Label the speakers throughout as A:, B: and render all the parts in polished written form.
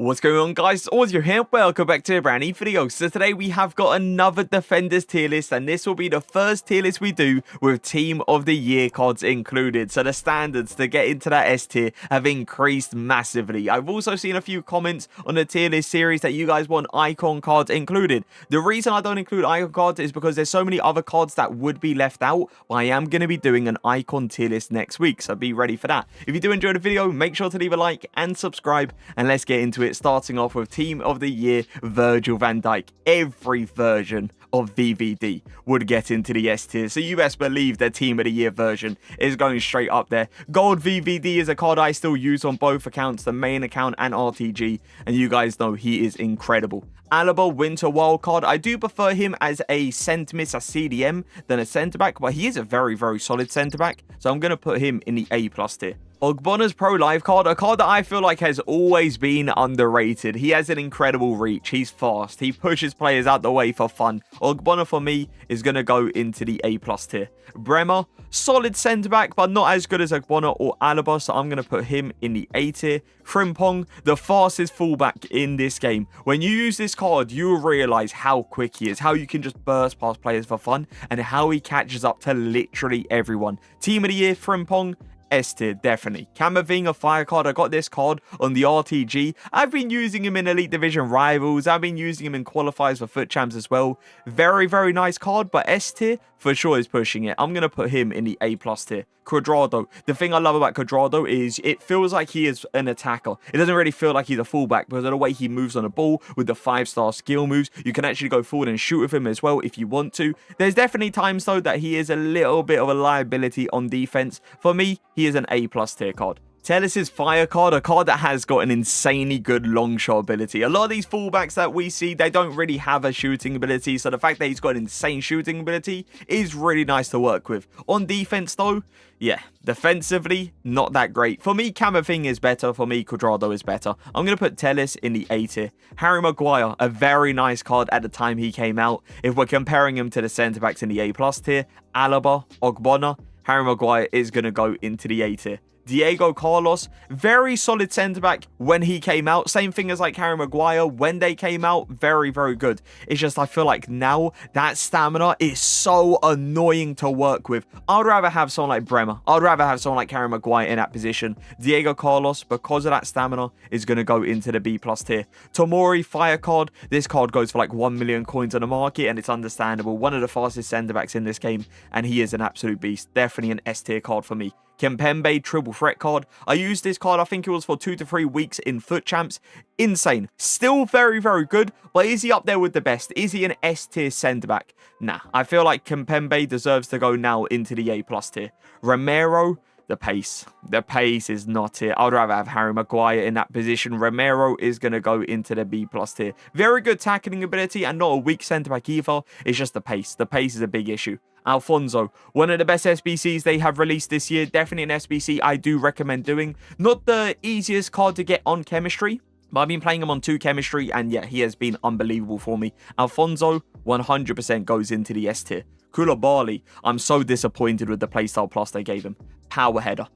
A: What's going on, guys? It's Auzio here. Welcome back to a brand new video. So today we have got another Defenders tier list, and this will be the first tier list we do with Team of the Year cards included. So the standards to get into that S tier have increased massively. I've also seen a few comments on the tier list series that you guys want icon cards included. The reason I don't include icon cards is because there's so many other cards that would be left out, but I am going to be doing an icon tier list next week, so be ready for that. If you do enjoy the video, make sure to leave a like and subscribe, and let's get into it. Starting off with Team of the Year, Virgil van Dijk. Every version of VVD would get into the S tier, so you best believe their Team of the Year version is going straight up there. Gold VVD is a card I still use on both accounts, the main account and RTG, and you guys know he is incredible. Alaba Winter Wildcard, I do prefer him as a centre-miss, a CDM, than a centre-back, but he is a very, very solid centre-back, so I'm going to put him in the A+ tier. Ogbona's Pro Live card, a card that I feel like has always been underrated. He has an incredible reach, he's fast, he pushes players out the way for fun. Ogbonna for me is going to go into the A+ tier. Bremer, solid centre-back, but not as good as Ogbonna or Alaba, so I'm going to put him in the A tier. Frimpong, the fastest fullback in this game. When you use this card, you will realise how quick he is, how you can just burst past players for fun, and how he catches up to literally everyone. Team of the Year, Frimpong, S tier, definitely. Camavinga Fire card, I got this card on the RTG. I've been using him in Elite Division Rivals. I've been using him in qualifiers for FUT Champs as well. Very, very nice card, but S tier for sure is pushing it. I'm going to put him in the A+ tier. Cuadrado. The thing I love about Cuadrado is it feels like he is an attacker. It doesn't really feel like he's a fullback because of the way he moves on the ball with the 5-star skill moves. You can actually go forward and shoot with him as well if you want to. There's definitely times though that he is a little bit of a liability on defense. For me, he is an A+ tier card. Telles's Fire card, a card that has got an insanely good long shot ability. A lot of these fullbacks that we see, they don't really have a shooting ability, so the fact that he's got an insane shooting ability is really nice to work with. On defense though, yeah, defensively, not that great. For me, Camavinga is better. For me, Cuadrado is better. I'm going to put Telles in the A tier. Harry Maguire, a very nice card at the time he came out. If we're comparing him to the centre-backs in the A+ tier, Alaba, Ogbonna, Harry Maguire is going to go into the A tier. Diego Carlos, very solid centre-back when he came out. Same thing as like Harry Maguire when they came out. Very, very good. It's just I feel like now that stamina is so annoying to work with. I'd rather have someone like Bremer. I'd rather have someone like Harry Maguire in that position. Diego Carlos, because of that stamina, is going to go into the B+ tier. Tomori Fire card. This card goes for like 1 million coins on the market, and it's understandable. One of the fastest centre-backs in this game, and he is an absolute beast. Definitely an S tier card for me. Kimpembe Triple Threat card. I used this card, I think it was for 2 to 3 weeks in FUT Champs. Insane. Still very, very good, but is he up there with the best? Is he an S tier centre-back? Nah, I feel like Kimpembe deserves to go now into the A+ tier. Romero, the pace. The pace is not here. I'd rather have Harry Maguire in that position. Romero is going to go into the B+ tier. Very good tackling ability and not a weak centre-back either. It's just the pace. The pace is a big issue. Alfonso, one of the best SBCs they have released this year. Definitely an SBC I do recommend doing. Not the easiest card to get on chemistry, but I've been playing him on 2 chemistry, and yeah, he has been unbelievable for me. Alfonso, 100% goes into the S tier. Koulibaly, I'm so disappointed with the playstyle plus they gave him. Power header,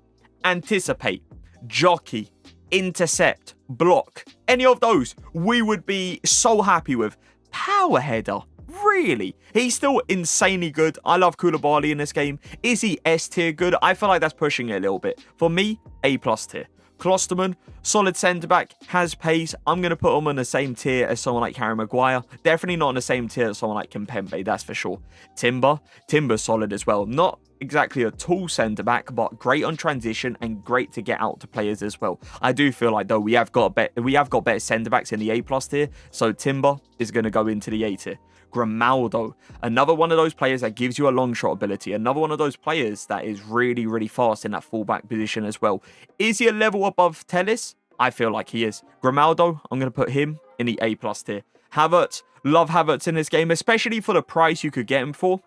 A: anticipate, jockey, intercept, block. Any of those we would be so happy with. Power header. Really? He's still insanely good. I love Koulibaly in this game. Is he S tier good? I feel like that's pushing it a little bit. For me, A+ tier. Klosterman, solid centre-back, has pace. I'm going to put him on the same tier as someone like Harry Maguire. Definitely not on the same tier as someone like Kimpembe, that's for sure. Timber's solid as well. Not exactly a tall centre-back, but great on transition and great to get out to players as well. I do feel like, though, we have got better centre-backs in the A+ tier, so Timber is going to go into the A tier. Grimaldo, another one of those players that gives you a long shot ability. Another one of those players that is really, really fast in that fullback position as well. Is he a level above Telles? I feel like he is. Grimaldo, I'm going to put him in the A+ tier. Havertz, love Havertz in this game, especially for the price you could get him for.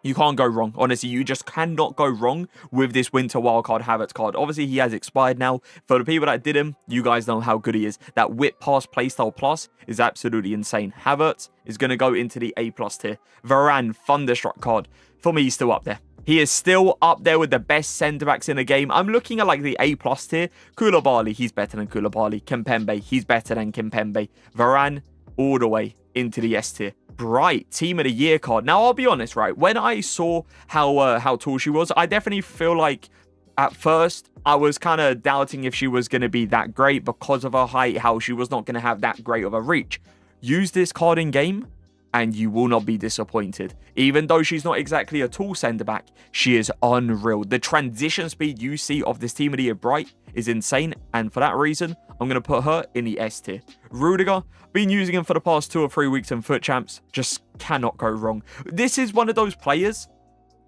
A: You can't go wrong. Honestly, you just cannot go wrong with this Winter Wildcard Havertz card. Obviously, he has expired now. For the people that did him, you guys know how good he is. That whip pass playstyle plus is absolutely insane. Havertz is going to go into the A+ tier. Varane Thunderstruck card. For me, he's still up there. He is still up there with the best centre-backs in the game. I'm looking at like the A+ tier. Koulibaly, he's better than Koulibaly. Kimpembe, he's better than Kimpembe. Varane, all the way into the S tier. Bright, Team of the Year card. Now, I'll be honest, right? When I saw how tall she was, I definitely feel like at first, I was kind of doubting if she was going to be that great because of her height, how she was not going to have that great of a reach. Use this card in game, and you will not be disappointed. Even though she's not exactly a tall centre-back, she is unreal. The transition speed you see of this Team of the Year Bright is insane, and for that reason, I'm going to put her in the S tier. Rudiger, been using him for the past 2 or 3 weeks in Foot Champs, just cannot go wrong. This is one of those players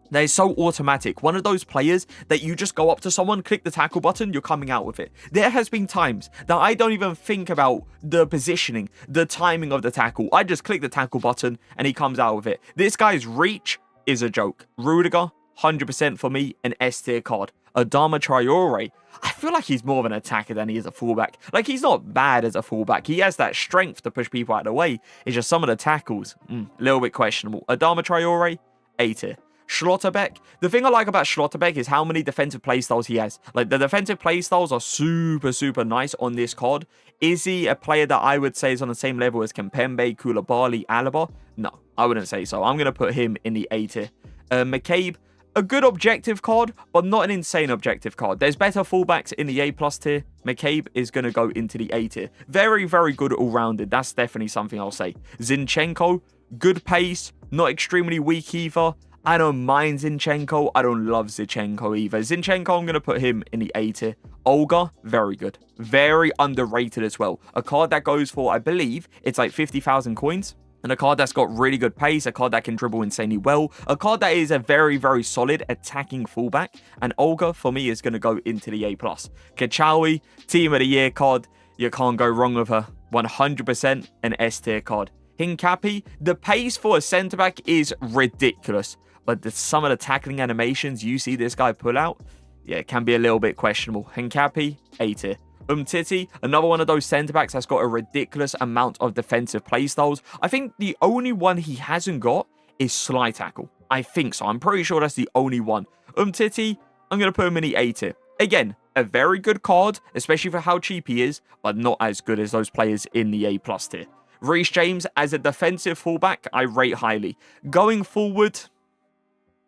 A: that is so automatic. One of those players that you just go up to someone, click the tackle button, you're coming out with it. There has been times that I don't even think about the positioning, the timing of the tackle. I just click the tackle button and he comes out with it. This guy's reach is a joke. Rudiger, 100% for me, an S tier card. Adama Traore, I feel like he's more of an attacker than he is a fullback. Like, he's not bad as a fullback. He has that strength to push people out of the way. It's just some of the tackles, a little bit questionable. Adama Traore, A tier. Schlotterbeck. The thing I like about Schlotterbeck is how many defensive playstyles he has. Like, the defensive playstyles are super, super nice on this card. Is he a player that I would say is on the same level as Kimpembe, Koulibaly, Alaba? No, I wouldn't say so. I'm going to put him in the A tier. McCabe, a good objective card, but not an insane objective card. There's better fullbacks in the A+ tier. McCabe is going to go into the A tier. Very, very good all-rounded. That's definitely something I'll say. Zinchenko, good pace, not extremely weak either. I don't mind Zinchenko. I don't love Zinchenko either. Zinchenko, I'm going to put him in the A tier. Olga, very good. Very underrated as well. A card that goes for, I believe, it's like 50,000 coins. And a card that's got really good pace, a card that can dribble insanely well, a card that is a very, very solid attacking fullback. And Olga, for me, is going to go into the A+. Kachawi, Team of the Year card. You can't go wrong with her. 100% an S tier card. Hincapi, the pace for a centre-back is ridiculous. But some of the tackling animations you see this guy pull out, yeah, it can be a little bit questionable. Hincapi, A tier. Umtiti, another one of those centre-backs that's got a ridiculous amount of defensive playstyles. I think the only one he hasn't got is slide tackle. I think so. I'm pretty sure that's the only one. Umtiti, I'm going to put him in the A tier. Again, a very good card, especially for how cheap he is, but not as good as those players in the A+ tier. Reece James, as a defensive fullback, I rate highly. Going forward,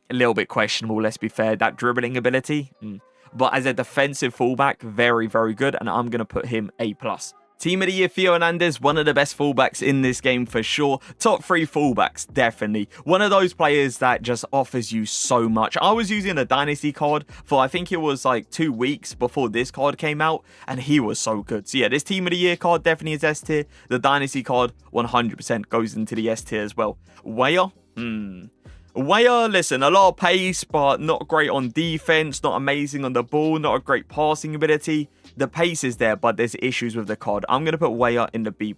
A: a little bit questionable, let's be fair. That dribbling ability, But as a defensive fullback, very, very good. And I'm going to put him A+. Team of the Year, Theo Hernandez, one of the best fullbacks in this game for sure. Top 3 fullbacks, definitely. One of those players that just offers you so much. I was using a Dynasty card for, I think it was like 2 weeks before this card came out. And he was so good. So yeah, this Team of the Year card definitely is S tier. The Dynasty card, 100% goes into the S tier as well. Weyer, Weyer, listen, a lot of pace, but not great on defense, not amazing on the ball, not a great passing ability. The pace is there, but there's issues with the card. I'm going to put Weyer in the B+.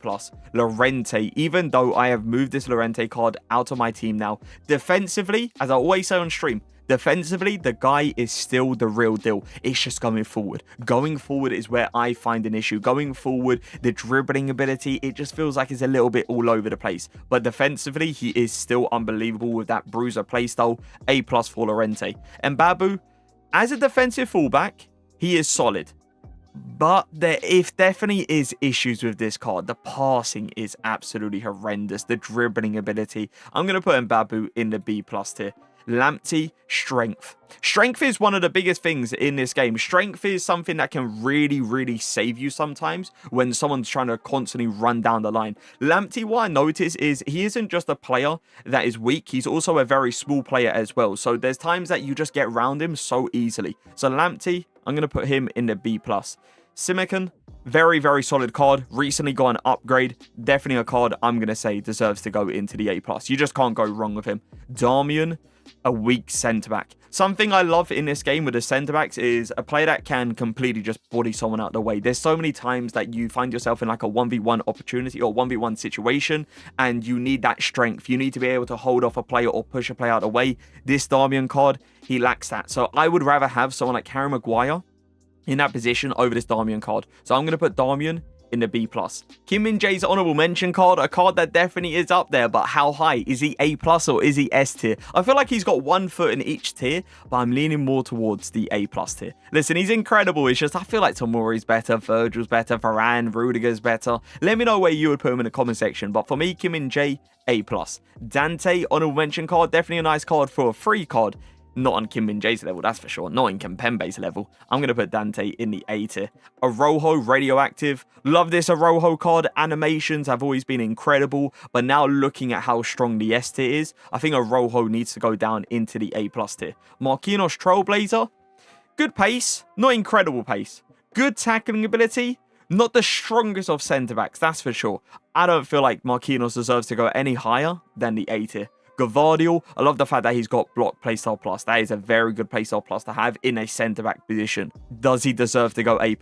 A: Llorente, even though I have moved this Llorente card out of my team now, defensively, as I always say on stream, defensively, the guy is still the real deal. It's just going forward. Going forward is where I find an issue. Going forward, the dribbling ability, it just feels like it's a little bit all over the place. But defensively, he is still unbelievable with that bruiser playstyle. A+ for Llorente. And Babu, as a defensive fullback, he is solid. But there definitely is issues with this card. The passing is absolutely horrendous. The dribbling ability. I'm going to put Babu in the B+ tier. Lamptey, strength. Strength is one of the biggest things in this game. Strength is something that can really, really save you sometimes when someone's trying to constantly run down the line. Lamptey, what I notice is he isn't just a player that is weak. He's also a very small player as well. So there's times that you just get around him so easily. So Lamptey, I'm going to put him in the B+. Simekan, very, very solid card. Recently got an upgrade. Definitely a card I'm going to say deserves to go into the A+. You just can't go wrong with him. Darmian, a weak centre-back. Something I love in this game with the centre-backs is a player that can completely just body someone out of the way. There's so many times that you find yourself in like a 1v1 opportunity or 1v1 situation and you need that strength. You need to be able to hold off a player or push a player out of the way. This Darmian card, he lacks that. So I would rather have someone like Harry Maguire in that position over this Darmian card. So I'm going to put Darmian in the B+. Kim Min-jae's honorable mention card, a card that definitely is up there, but how high? Is he A+ or is he S tier? I feel like he's got one foot in each tier, but I'm leaning more towards the A+ tier. Listen, he's incredible. It's just I feel like Tomori's better, Virgil's better, Varane, Rudiger's better. Let me know where you would put him in the comment section. But for me, Kim Min-jae, A+. Dante, honorable mention card, definitely a nice card for a free card. Not on Kim Min-jae's level, that's for sure. Not in Kimpembe's level. I'm going to put Dante in the A tier. Arojo, radioactive. Love this Arojo card. Animations have always been incredible. But now looking at how strong the S tier is, I think Arojo needs to go down into the A+ tier. Marquinhos, trailblazer. Good pace. Not incredible pace. Good tackling ability. Not the strongest of centre-backs, that's for sure. I don't feel like Marquinhos deserves to go any higher than the A tier. Gavardiol, I love the fact that he's got block playstyle plus. That is a very good playstyle plus to have in a centre-back position. Does he deserve to go A+?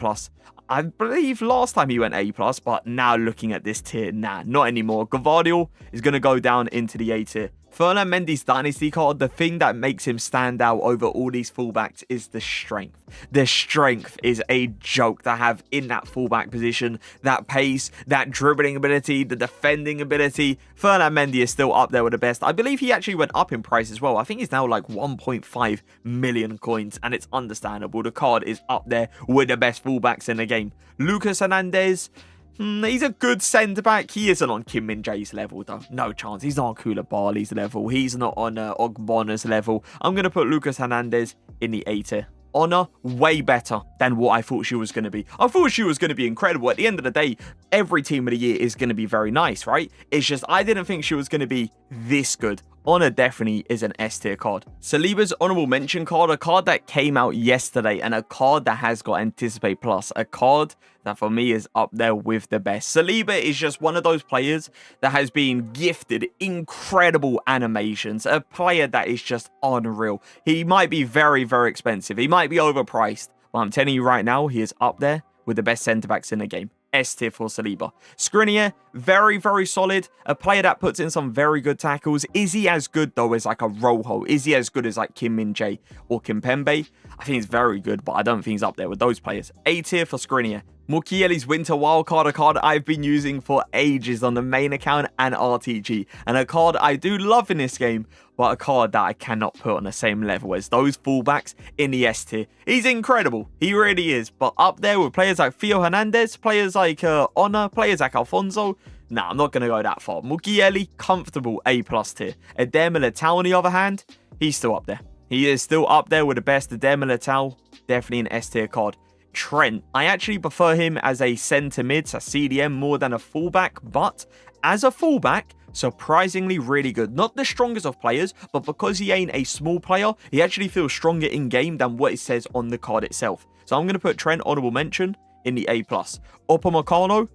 A: I believe last time he went A+, but now looking at this tier, nah, not anymore. Gavardiol is going to go down into the A tier. Ferland Mendy's Dynasty card, the thing that makes him stand out over all these fullbacks is the strength. The strength is a joke to have in that fullback position. That pace, that dribbling ability, the defending ability. Ferland Mendy is still up there with the best. I believe he actually went up in price as well. I think he's now like 1.5 million coins, and it's understandable. The card is up there with the best fullbacks in the game. Lucas Hernandez. He's a good centre-back. He isn't on Kim Min-jae's level, though. No chance. He's not on Koulibaly's level. He's not on Ogbona's level. I'm going to put Lucas Hernandez in the A tier. Honor, way better than what I thought she was going to be. I thought she was going to be incredible. At the end of the day, every team of the year is going to be very nice, right? It's just I didn't think she was going to be this good. Honor definitely is an S tier card. Saliba's honorable mention card, a card that came out yesterday and a card that has got Anticipate Plus, a card that for me is up there with the best. Saliba is just one of those players that has been gifted incredible animations, a player that is just unreal. He might be very, very expensive. He might be overpriced, but I'm telling you right now, he is up there with the best centre-backs in the game. S tier for Saliba. Skriniar, very, very solid. A player that puts in some very good tackles. Is he as good, though, as like a Rojo? Is he as good as like Kim Min-jae or Kimpembe? I think he's very good, but I don't think he's up there with those players. A tier for Skriniar. Mukiele's Winter Wildcard, a card I've been using for ages on the main account and RTG. And a card I do love in this game, but a card that I cannot put on the same level as those fullbacks in the S tier. He's incredible. He really is. But up there with players like Theo Hernandez, players like Honor, players like Alfonso, nah, I'm not going to go that far. Mukiele, comfortable A+ tier. Eder Militao, on the other hand, he's still up there. He is still up there with the best. Eder Militao, definitely an S tier card. Trent, I actually prefer him as a centre mid, a CDM, more than a fullback, but as a fullback, surprisingly really good. Not the strongest of players, but because he ain't a small player, he actually feels stronger in game than what it says on the card itself. So I'm going to put Trent, honourable mention, in the A+. Upamecano,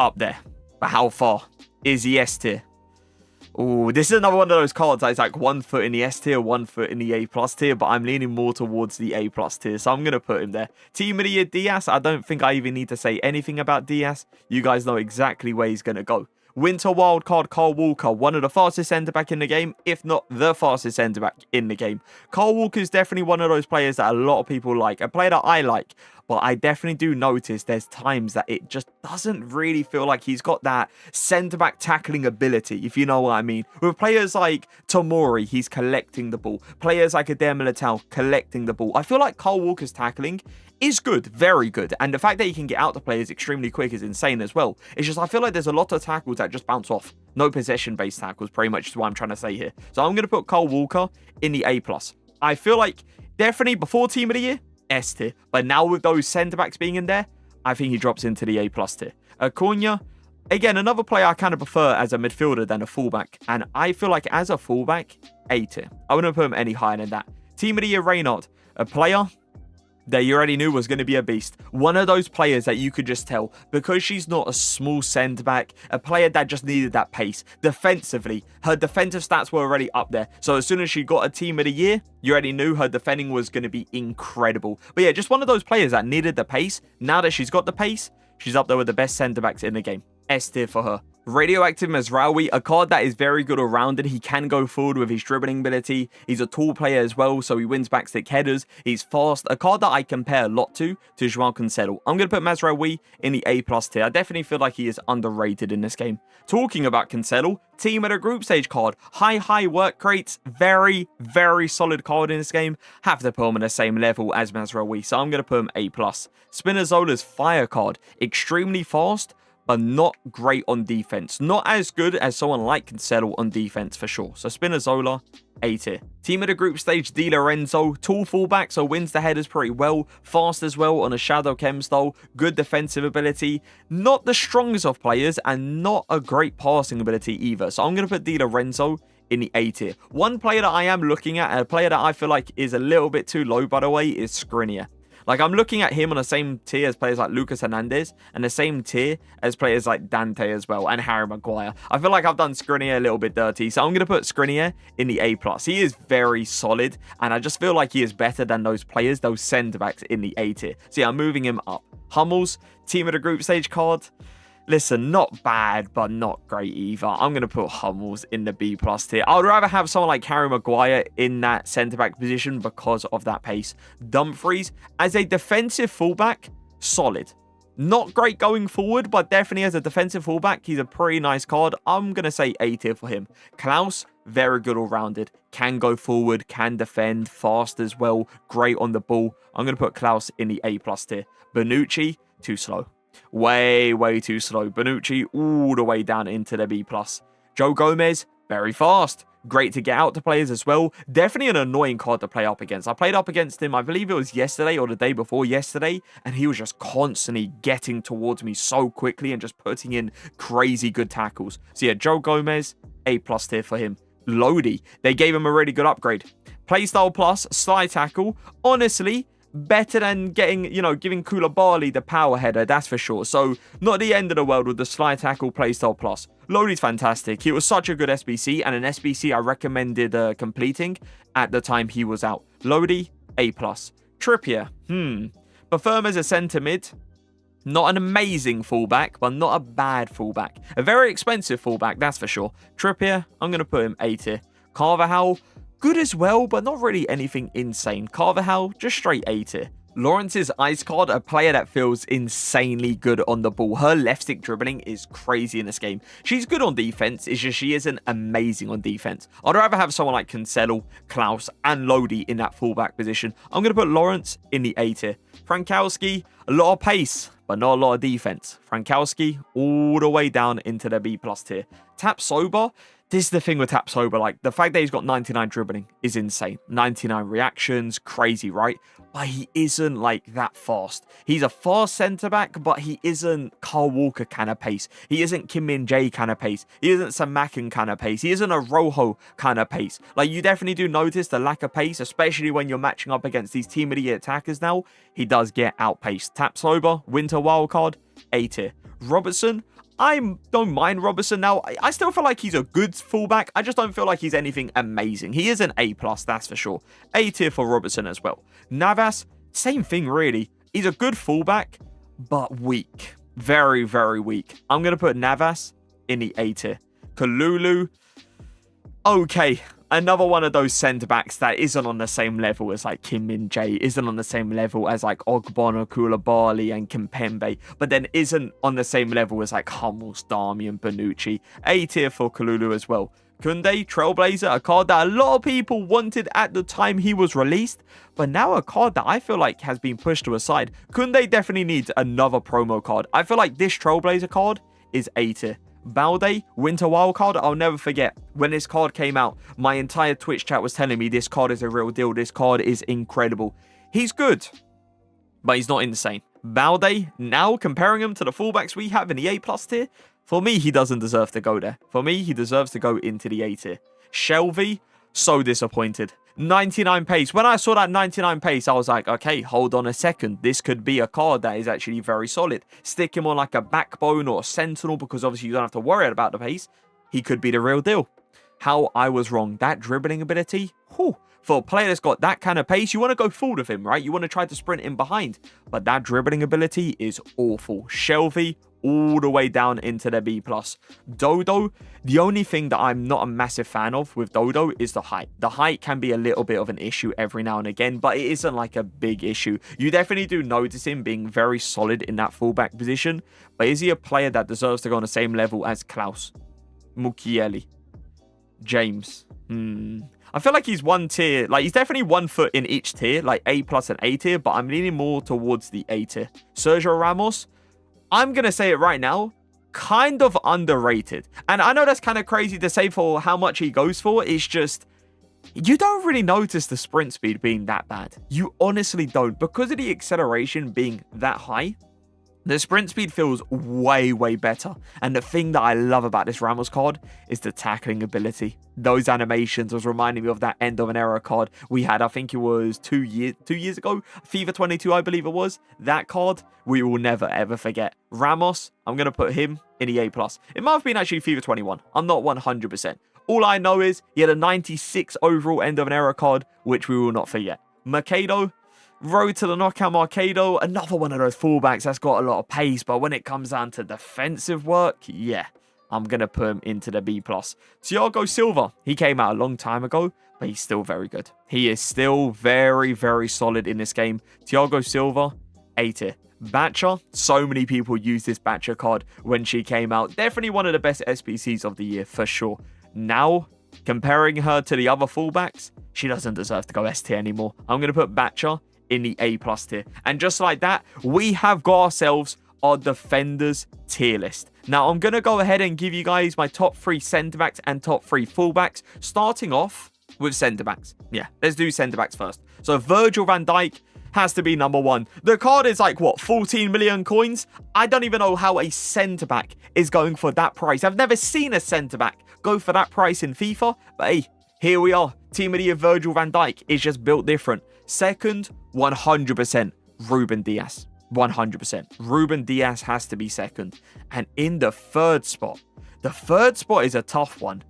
A: up there. But how far? Is he S tier? Oh, this is another one of those cards that's like 1 foot in the S tier, 1 foot in the A+ tier, but I'm leaning more towards the A+ tier, so I'm going to put him there. Team of the Year, Diaz. I don't think I even need to say anything about Diaz. You guys know exactly where he's going to go. Winter Wildcard, Kyle Walker, one of the fastest centre-back in the game, if not the fastest centre-back in the game. Kyle Walker is definitely one of those players that a lot of people like, a player that I like, but I definitely do notice there's times that it just doesn't really feel like he's got that centre-back tackling ability, if you know what I mean. With players like Tomori, he's collecting the ball. Players like Eder Militao, collecting the ball. I feel like Kyle Walker's tackling is good, very good. And the fact that he can get out to players extremely quick is insane as well. It's just I feel like there's a lot of tackles that just bounce off. No possession-based tackles, pretty much is what I'm trying to say here. So I'm going to put Kyle Walker in the A+. I feel like definitely before Team of the Year, S tier. But now with those centre-backs being in there, I think he drops into the A+ tier. Acuna, again, another player I kind of prefer as a midfielder than a fullback. And I feel like as a fullback, A tier. I wouldn't put him any higher than that. Team of the Year, Reynard, a player that you already knew was going to be a beast. One of those players that you could just tell, because she's not a small centre-back, a player that just needed that pace. Defensively, her defensive stats were already up there. So as soon as she got a Team of the Year, you already knew her defending was going to be incredible. But yeah, just one of those players that needed the pace. Now that she's got the pace, she's up there with the best centre-backs in the game. S tier for her. Radioactive Mazraoui, a card that is very good all-rounded. He can go forward with his dribbling ability. He's a tall player as well, so he wins backstick headers. He's fast. A card that I compare a lot to João Cancelo. I'm going to put Mazraoui in the A+ tier. I definitely feel like he is underrated in this game. Talking about Cancelo, team at a group stage card. High work rates. Very, very solid card in this game. Have to put him on the same level as Mazraoui, so I'm going to put him A+. Spinazzola's fire card. Extremely fast, but not great on defense. Not as good as someone like Cancelo on defense for sure. So Spinazzola, A tier. Team of the group stage, Di Lorenzo. Tall fullback, so wins the headers pretty well. Fast as well on a shadow chem style. Good defensive ability. Not the strongest of players and not a great passing ability either. So I'm going to put Di Lorenzo in the A tier. One player that I am looking at, and a player that I feel like is a little bit too low, by the way, is Skriniar. Like, I'm looking at him on the same tier as players like Lucas Hernandez and the same tier as players like Dante as well and Harry Maguire. I feel like I've done Skriniar a little bit dirty, so I'm going to put Skriniar in the A+. He is very solid, and I just feel like he is better than those players, those centre-backs in the A tier. So yeah, I'm moving him up. Hummels, team of the group stage card. Listen, not bad, but not great either. I'm going to put Hummels in the B+ tier. I would rather have someone like Harry Maguire in that centre-back position because of that pace. Dumfries, as a defensive fullback, solid. Not great going forward, but definitely as a defensive fullback, he's a pretty nice card. I'm going to say A tier for him. Klaus, very good all-rounded. Can go forward, can defend, fast as well. Great on the ball. I'm going to put Klaus in the A+ tier. Bonucci, too slow. Way too slow. Bonucci all the way down into the B+. Joe Gomez, very fast. Great to get out to players as well. Definitely an annoying card to play up against. I played up against him, I believe it was yesterday or the day before yesterday, and he was just constantly getting towards me so quickly and just putting in crazy good tackles. So yeah, Joe Gomez, A+ tier for him. Lodi, they gave him a really good upgrade. Playstyle plus, slide tackle. Honestly, better than giving Koulibaly the power header, that's for sure. So, not the end of the world with the slide tackle playstyle plus. Lodi's fantastic. He was such a good SBC, and an SBC I recommended completing at the time he was out. Lodi, A+. Trippier, prefer him as a centre mid. Not an amazing fullback, but not a bad fullback. A very expensive fullback, that's for sure. Trippier, I'm going to put him A tier. Carvajal, good as well, but not really anything insane. Carvajal, just straight A tier. Lawrence's ice card, a player that feels insanely good on the ball. Her left stick dribbling is crazy in this game. She's good on defense, it's just she isn't amazing on defense. I'd rather have someone like Cancelo, Klaus, and Lodi in that fullback position. I'm going to put Lawrence in the A tier. Frankowski, a lot of pace, but not a lot of defense. Frankowski, all the way down into the B+ tier. Tapsoba, this is the thing with Tapsoba, like, the fact that he's got 99 dribbling is insane. 99 reactions, crazy, right? But he isn't, like, that fast. He's a fast centre-back, but he isn't Carl Walker kind of pace. He isn't Kim Min-jae kind of pace. He isn't Samakin kind of pace. He isn't a Rojo kind of pace. Like, you definitely do notice the lack of pace, especially when you're matching up against these Team of the Year attackers now. He does get outpaced. Tapsoba, Winter Wildcard, A tier. Robertson, I don't mind Robertson now. I still feel like he's a good fullback. I just don't feel like he's anything amazing. He is an A+, that's for sure. A tier for Robertson as well. Navas, same thing really. He's a good fullback, but weak. Very weak. I'm going to put Navas in the A tier. Kalulu, okay. Another one of those centre-backs that isn't on the same level as, like, Kim Min-jae, isn't on the same level as, like, Ogbonna, Koulibaly, and Kimpembe, but then isn't on the same level as, like, Hummels, Darmian, Bonucci. A tier for Kalulu as well. Koundé, Trailblazer, a card that a lot of people wanted at the time he was released, but now a card that I feel like has been pushed to a side. Koundé definitely needs another promo card. I feel like this Trailblazer card is A tier. Balde, Winter Wildcard, I'll never forget. When this card came out, my entire Twitch chat was telling me this card is a real deal. This card is incredible. He's good, but he's not insane. Balde, now comparing him to the fullbacks we have in the A+ tier, for me, he doesn't deserve to go there. For me, he deserves to go into the A tier. Shelvey, so disappointed. 99 pace. When I saw that 99 pace, I was like, okay, hold on a second. This could be a card that is actually very solid. Stick him on like a backbone or a sentinel because obviously you don't have to worry about the pace. He could be the real deal. How I was wrong. That dribbling ability, whew. For a player that's got that kind of pace, you want to go forward with him, right? You want to try to sprint in behind. But that dribbling ability is awful. Shelvey, all the way down into the B+. Dodo, the only thing that I'm not a massive fan of with Dodo is the height. The height can be a little bit of an issue every now and again, but it isn't like a big issue. You definitely do notice him being very solid in that fullback position, but is he a player that deserves to go on the same level as Klaus, Mukiele, James? I feel like he's one tier, like he's definitely 1 foot in each tier, like A+ and A tier, but I'm leaning more towards the A tier. Sergio Ramos, I'm going to say it right now, kind of underrated. And I know that's kind of crazy to say for how much he goes for. It's just, you don't really notice the sprint speed being that bad. You honestly don't. Because of the acceleration being that high, the sprint speed feels way, way better. And the thing that I love about this Ramos card is the tackling ability. Those animations was reminding me of that end of an era card we had. I think it was 2 years ago. FIFA 22, I believe it was. That card, we will never, ever forget. Ramos, I'm going to put him in the A+. It might have been actually FIFA 21. I'm not 100%. All I know is he had a 96 overall end of an era card, which we will not forget. Mercado, road to the knockout Mercado, another one of those fullbacks that's got a lot of pace, but when it comes down to defensive work, yeah, I'm going to put him into the B+. Thiago Silva, he came out a long time ago, but he's still very good. He is still very, very solid in this game. Thiago Silva, A tier. Batcher, so many people use this Batcher card when she came out. Definitely one of the best SBCs of the year, for sure. Now, comparing her to the other fullbacks, she doesn't deserve to go S tier anymore. I'm going to put Batcher in the A+ tier. And just like that, we have got ourselves our defenders tier list. Now, I'm going to go ahead and give you guys my top 3 centre-backs and top 3 fullbacks, starting off with centre-backs. Yeah, let's do centre-backs first. So, Virgil van Dijk has to be number 1. The card is like, what, 14 million coins? I don't even know how a centre-back is going for that price. I've never seen a centre-back go for that price in FIFA, but hey, here we are. Team of the year Virgil van Dijk is just built different. Second, 100% Ruben Dias. 100%. Ruben Dias has to be second. And in the third spot is a tough one,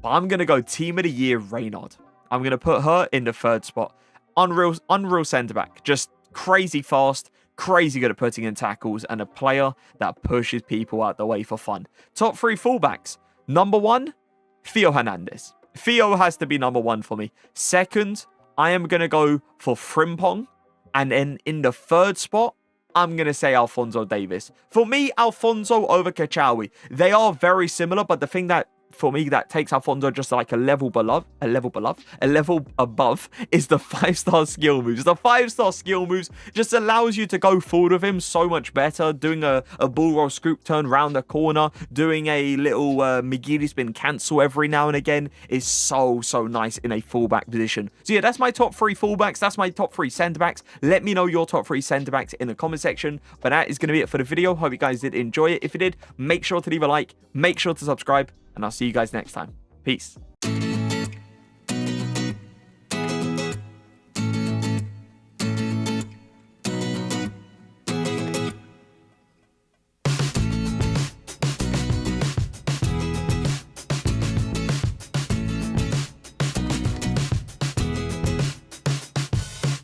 A: but I'm going to go team of the year Reynard. I'm going to put her in the third spot. Unreal centre-back. Just crazy fast, crazy good at putting in tackles, and a player that pushes people out the way for fun. Top 3 fullbacks. Number 1, Theo Hernandez. Theo has to be number 1 for me. Second, I am going to go for Frimpong. And then in the third spot, I'm going to say Alphonso Davies. For me, Alphonso over Kachawi. They are very similar, but the thing that, for me, that takes Alphonso just like a level above is the 5-star skill moves. The 5-star skill moves just allows you to go forward with him so much better. Doing a bull roll scoop turn round the corner, doing a little Migiri spin cancel every now and again is so nice in a fullback position. So yeah, that's my top 3 fullbacks. That's my top 3 centre-backs. Let me know your top 3 centre-backs in the comment section. But that is going to be it for the video. Hope you guys did enjoy it. If you did, make sure to leave a like, make sure to subscribe, and I'll see you guys next time. Peace.